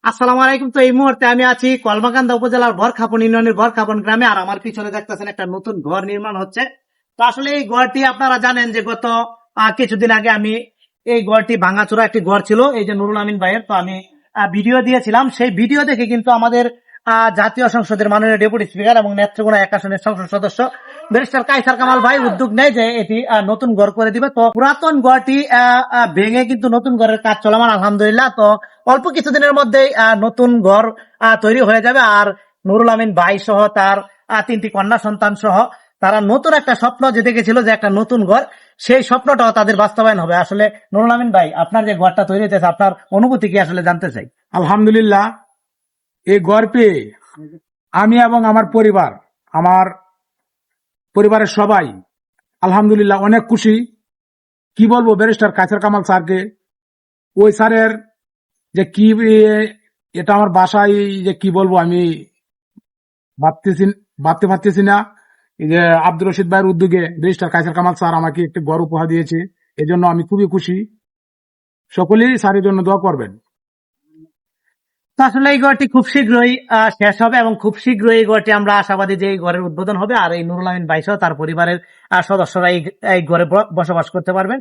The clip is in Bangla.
আসসালামু আলাইকুম। তো এই মুহূর্তে আমি আছি কলমাকান্দা উপজেলার বরখাপন ইউনিয়নের বরখাপন গ্রামে। আর আমার পিছনে দেখতেছেন একটা নতুন ঘর নির্মাণ হচ্ছে। তো আসলে এই ঘরটি আপনারা জানেন যে গত কিছুদিন আগে আমি এই ঘরটি ভাঙাচোরা একটি ঘর ছিল, এই যে নুরুল আমিন ভাইয়ের। তো আমি ভিডিও দিয়েছিলাম, সেই ভিডিও দেখে কিন্তু আমাদের জাতীয় সংসদের মাননীয় ডেপুটি স্পিকার এবং নেত্রকোনা 1 আসনের সংসদ সদস্য ব্যারিস্টার কায়সার কামাল ভাই উদ্যোগ নেয় যে এটি নতুন ঘর করে দিবে। তো পুরাতন ঘরটি ভেঙে কিন্তু নতুন ঘরের কাজ চলমান, আলহামদুলিল্লাহ। তো অল্প কিছুদিনের মধ্যেই নতুন ঘর তৈরি হয়ে যাবে। আর নুরুল আমিন ভাই সহ তার 3টি কন্যা সন্তান সহ তারা নতুন একটা স্বপ্ন যে দেখেছিল যে একটা নতুন ঘর, সেই স্বপ্নটাও তাদের বাস্তবায়ন হবে। আসলে নুরুল আমিন ভাই, আপনার যে ঘরটা তৈরি হয়েছে, আপনার অনুভূতি কি আসলে জানতে চাই। আলহামদুলিল্লাহ, এই ঘর পেয়ে আমি এবং আমার পরিবারের সবাই আলহামদুলিল্লাহ অনেক খুশি। কি বলবো ব্যারিস্টার কায়সার কামাল স্যারকে, ওই স্যারের যে কি এটা আমার বাসায় যে কি বলবো আমি ভাবতেছি ভাবতে পারতেছি না। এই যে আব্দুর রশিদ ভাইয়ের উদ্যোগে ব্যারিস্টার কায়সার কামাল স্যার আমাকে একটি ঘর উপহার দিয়েছে, এজন্য আমি খুবই খুশি। সকলেই স্যারের জন্য দোয়া করবেন। তো আসলে এই ঘরটি খুব শীঘ্রই শেষ হবে এবং খুব শীঘ্রই এই ঘরটি আমরা আশাবাদী যে এই ঘরের উদ্বোধন হবে। আর এই নুরুল আমিন ভাই সহ তার পরিবারের সদস্যরা এই ঘরে বসবাস করতে পারবেন।